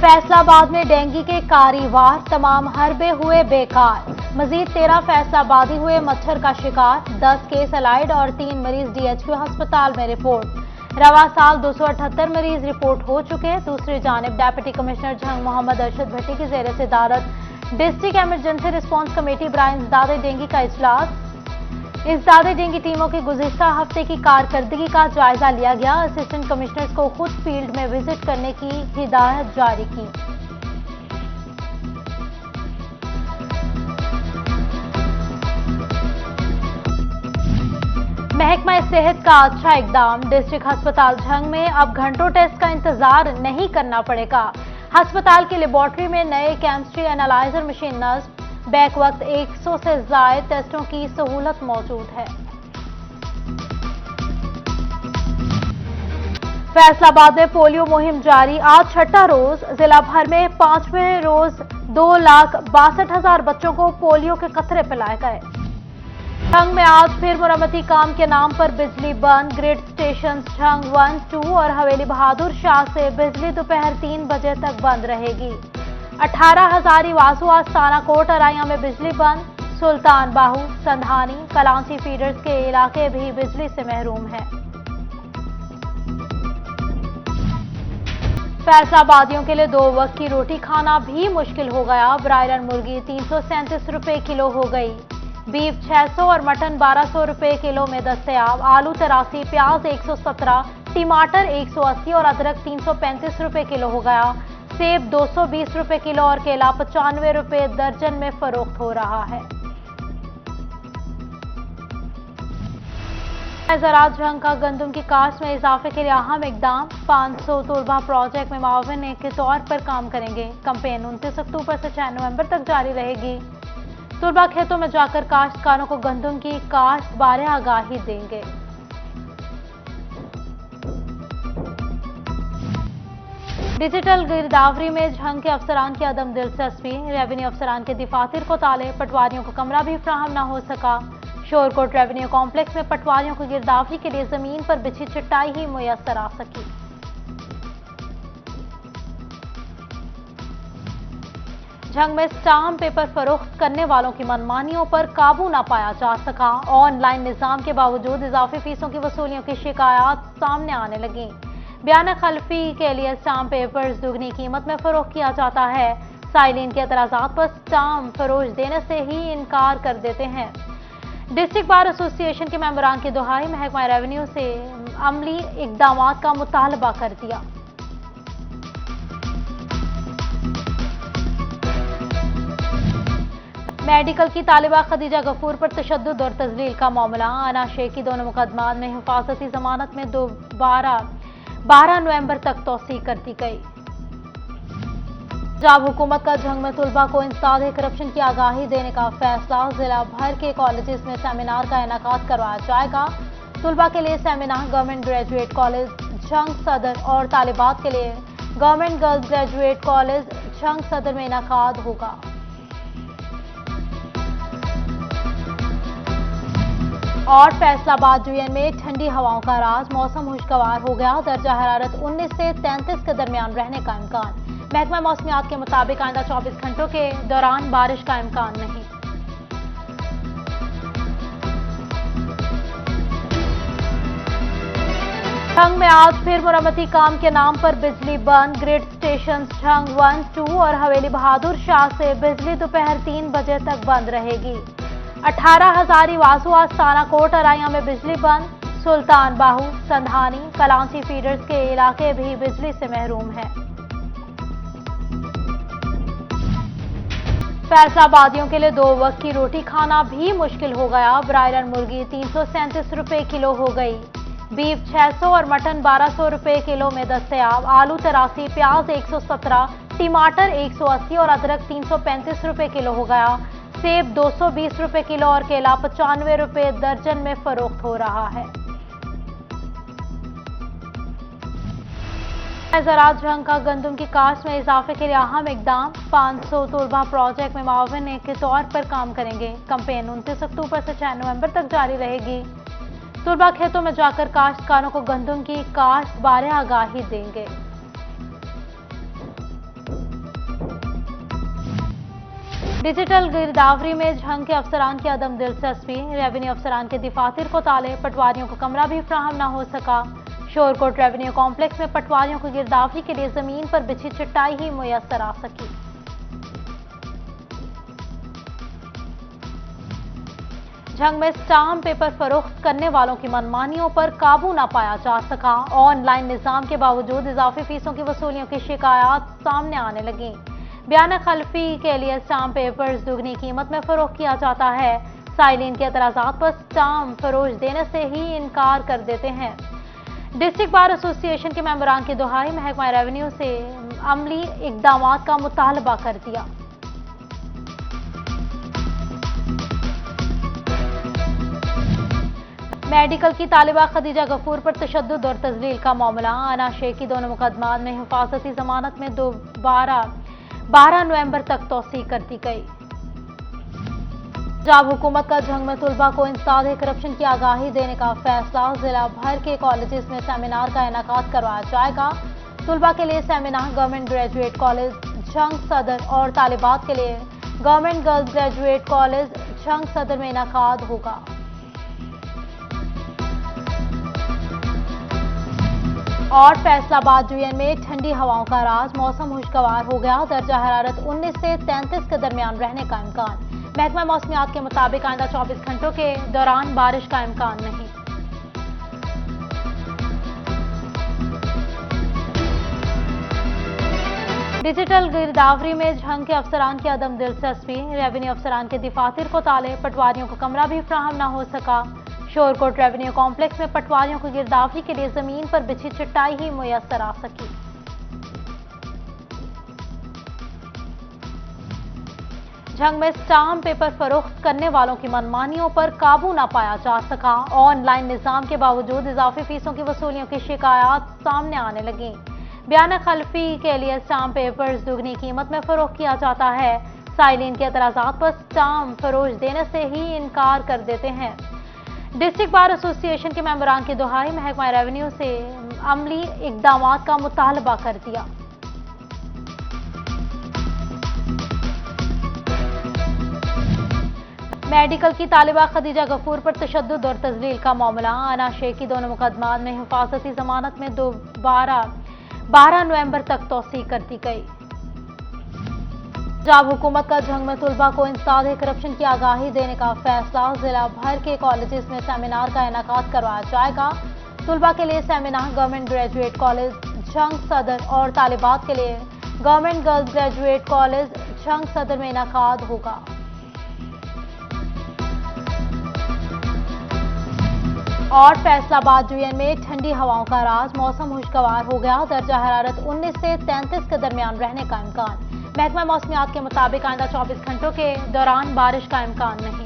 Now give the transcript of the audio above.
फैसलाबाद में डेंगू के कारीवार, तमाम हरबे हुए बेकार। मजीद 13 फैसलाबादी हुए मच्छर का शिकार। 10 केस अलाइड और 3 मरीज डीएचक्यू अस्पताल में रिपोर्ट। रवा साल 278 मरीज रिपोर्ट हो चुके। दूसरी जानिब डिप्टी कमिश्नर झंग मोहम्मद अरशद भट्टी की जेर सदारत डिस्ट्रिक्ट इमरजेंसी रिस्पांस कमेटी बराए इंसदाद डेंगू का इजलास। इंसदाद डेंगू टीमों की गुज़िश्ता हफ्ते की कारकर्दगी का जायजा लिया गया। असिस्टेंट कमिश्नर्स को खुद फील्ड में विजिट करने की हिदायत जारी की। महकमा सेहत का अच्छा इकदाम। डिस्ट्रिक्ट अस्पताल झंग में अब घंटों टेस्ट का इंतजार नहीं करना पड़ेगा। अस्पताल की लेबोरेटरी में नए केमिस्ट्री एनालाइजर मशीन नस्ब। बैक वक्त 100 से ज्यादा टेस्टों की सहूलत मौजूद है। फैसलाबाद में पोलियो मुहिम जारी। आज छठा रोज। जिला भर में 5वें रोज 2,62,000 बच्चों को पोलियो के कतरे पिलाए गए। झंग में आज फिर मुरम्मती काम के नाम पर बिजली बंद। ग्रिड स्टेशन झंग 1, 2 और हवेली बहादुर शाह से बिजली दोपहर 3 बजे तक बंद रहेगी। 18 हजारी वासु आस्ताना कोट अराइया में बिजली बंद। सुल्तान बाहू, संधानी, कलांची फीडर्स के इलाके भी बिजली से महरूम हैं। फैसलाबादियों के लिए 2 वक्त की रोटी खाना भी मुश्किल हो गया। ब्रायलर मुर्गी 337 रुपए किलो हो गई। बीफ 600 और मटन 1200 रुपए किलो में दस्तयाब। आलू 83, प्याज 117, टमाटर 180 और अदरक 335 रुपए किलो हो गया। सेब 220 रुपए किलो और केला 95 रुपए दर्जन में फरोख्त हो रहा है। ज़राअत झंग का गंदम की काश्त में इजाफे के लिए अहम इकदाम। 500 तुलबा प्रोजेक्ट में मुआविन के तौर पर काम करेंगे। कैंपेन 29 अक्टूबर से 6 नवंबर तक जारी रहेगी। तुलबा खेतों में जाकर काश्तकारों को गंदम की काश्त बारे आगाही देंगे। डिजिटल गिरदावरी में झंग के अफसरान की अदम दिलचस्पी। रेवेन्यू अफसरान के दफातर को ताले। पटवारियों को कमरा भी फ्राहम न हो सका। शोरकोट रेवेन्यू कॉम्प्लेक्स में पटवारियों को गिरदावरी के लिए जमीन पर बिछी चटाई ही मुयस्सर आ सकी। झंग में स्टाम्प पेपर फरोख्त करने वालों की मनमानियों पर काबू न पाया जा सका। ऑनलाइन निजाम के बावजूद इजाफी फीसों की वसूलियों की शिकायत सामने आने लगी। बयान खलफी के लिए स्टाम्प पेपर्स दुगनी कीमत में फरोख्त किया जाता है। साइलिन के एतराजात पर स्टाम्प फरोश देने से ही इनकार कर देते हैं। डिस्ट्रिक्ट बार एसोसिएशन के मेंबरान की दुहाई। महकमा रेवेन्यू से अमली इकदाम का मुतालबा कर दिया। मेडिकल की तालिबा खदीजा गफूर पर तशद्दुद और तजलील का मामला। अना शेख की दोनों मुकदमात में हिफाजती जमानत में दोबारा 12 नवंबर तक तौसीह कर दी गई। पंजाब हुकूमत का झंग में तुलबा को इंसदाद करप्शन की आगाही देने का फैसला। जिला भर के कॉलेजेस में सेमिनार का इनेकाद करवाया जाएगा। तुलबा के लिए seminar government graduate college Jhang सदर और तालिबात के लिए government girls graduate college Jhang सदर में इनेकाद होगा। और फैसलाबाद यूएन में ठंडी हवाओं का राज। मौसम खुशगवार हो गया। दर्जा हरारत 19 से 33 के दरमियान रहने का इम्कान। महकमा मौसमियात के मुताबिक आइंदा 24 घंटों के दौरान बारिश का इम्कान नहीं। झंग में आज फिर मुरम्मती काम के नाम पर बिजली बंद। ग्रिड स्टेशन झंग 1, 2 और हवेली बहादुर शाह से बिजली दोपहर 3 बजे तक बंद रहेगी। 18 हजारी वासु आस्ताना कोट अराइया में बिजली बंद। सुल्तान बाहू, संधानी, कलांची फीडर्स के इलाके भी बिजली से महरूम हैं। फैसलाबादियों के लिए 2 वक्त की रोटी खाना भी मुश्किल हो गया। ब्रायलर मुर्गी 337 रुपए किलो हो गई। बीफ 600 और मटन 1200 रुपए किलो में दस्तयाब। आलू 83, प्याज 117, टमाटर 180 और अदरक 335 रुपए किलो हो गया। सेब 220 रुपए किलो और केला 95 रुपए दर्जन में फरोख्त हो रहा है। ज़राअत झंग का गंदम की काश्त में इजाफे के लिए अहम इकदाम। 500 तुलबा प्रोजेक्ट में मुआविन के तौर पर काम करेंगे। कैंपेन 29 अक्टूबर से 6 नवंबर तक जारी रहेगी। तुलबा खेतों में जाकर काश्तकारों को गंदम की काश्त बारे आगाही देंगे। डिजिटल गिरदावरी में झंग के अफसरान की अदम दिलचस्पी, रेवेन्यू अफसरान के दफातर को ताले, पटवारियों को कमरा भी फ्राहम न हो सका। शोरकोट रेवेन्यू कॉम्प्लेक्स में पटवारियों को गिरदावरी के लिए जमीन पर बिछी चटाई ही मुयस्सर आ सकी। झंग में स्टाम्प पेपर फरोख्त करने वालों की मनमानियों पर काबू न पाया जा सका। ऑनलाइन निजाम के बावजूद इजाफी फीसों की वसूलियों की शिकायत सामने आने लगी। बयान खलफी के लिए स्टाम्प पेपर्स दुगनी कीमत में फरोख्त किया जाता है। साइलिन के एतराजात पर स्टाम्प फरोश देने से ही इनकार कर देते हैं। डिस्ट्रिक्ट बार एसोसिएशन के मेंबरान की दुहाई महकमा रेवेन्यू से अमली इकदाम का मुतालबा कर दिया। मेडिकल की तालिबा खदीजा गफूर पर तशद्दुद और तजलील का मामला। अना शेख की दोनों मुकदमात में हिफाजती जमानत में 12 नवंबर तक तौसीक कर दी गई। पंजाब हुकूमत का झंग में तुलबा को इंसदाद करप्शन की आगाही देने का फैसला। जिला भर के कॉलेजेस में सेमिनार का इनेकाद करवाया जाएगा। तुलबा के लिए seminar government graduate college Jhang सदर और तालिबात के लिए government girls graduate college Jhang सदर में इनेकाद होगा। और फैसलाबाद यूएन में ठंडी हवाओं का राज, मौसम खुशगवार हो गया। दर्जा हरारत 19 से 33 के दरमियान रहने का इम्कान। महकमा मौसमियात के मुताबिक आइंदा 24 घंटों के दौरान बारिश का इम्कान नहीं। डिजिटल गिरदावरी में झंग के अफसरान की अदम दिलचस्पी, रेवेन्यू अफसरान के दफातर को ताले, पटवारियों को कमरा भी फ्राहम न हो सका। शोरकोट रेवेन्यू कॉम्प्लेक्स में पटवारियों को गिरदावरी के लिए जमीन पर बिछी चटाई ही मुयस्सर आ सकी। झंग में स्टाम्प पेपर फरोख्त करने वालों की मनमानियों पर काबू न पाया जा सका। ऑनलाइन निजाम के बावजूद इजाफी फीसों की वसूलियों की शिकायत सामने आने लगी। बयान खलफी के लिए स्टाम्प पेपर्स दुगनी कीमत में फरोख्त किया जाता है। साइलिन के एतराजात पर स्टाम्प फरोश देने से ही इनकार कर देते हैं। डिस्ट्रिक्ट बार एसोसिएशन के मेंबरान की दुहाई महकमा रेवेन्यू से अमली इकदाम का मुतालबा कर दिया। मेडिकल की तालिबा खदीजा गफूर पर तशद्दुद और तजलील का मामला। अना शेख की दोनों मुकदमात में हिफाजती जमानत में 12 नवंबर तक तौसीक कर दी गई। पंजाब हुकूमत का झंग में तुलबा को इंसदाद करप्शन की आगाही देने का फैसला। जिला भर के कॉलेजेस में सेमिनार का इनेकाद करवाया जाएगा। तुलबा के लिए seminar government graduate college Jhang सदर और तालिबात के लिए government girls graduate college Jhang सदर में इनेकाद होगा। और फैसलाबाद यूएन में ठंडी हवाओं का राज, मौसम खुशगवार हो गया। दर्जा हरारत 19 से 33 के दरमियान रहने का इम्कान। महकमा मौसमियात के मुताबिक आइंदा 24 घंटों के दौरान बारिश का इम्कान नहीं।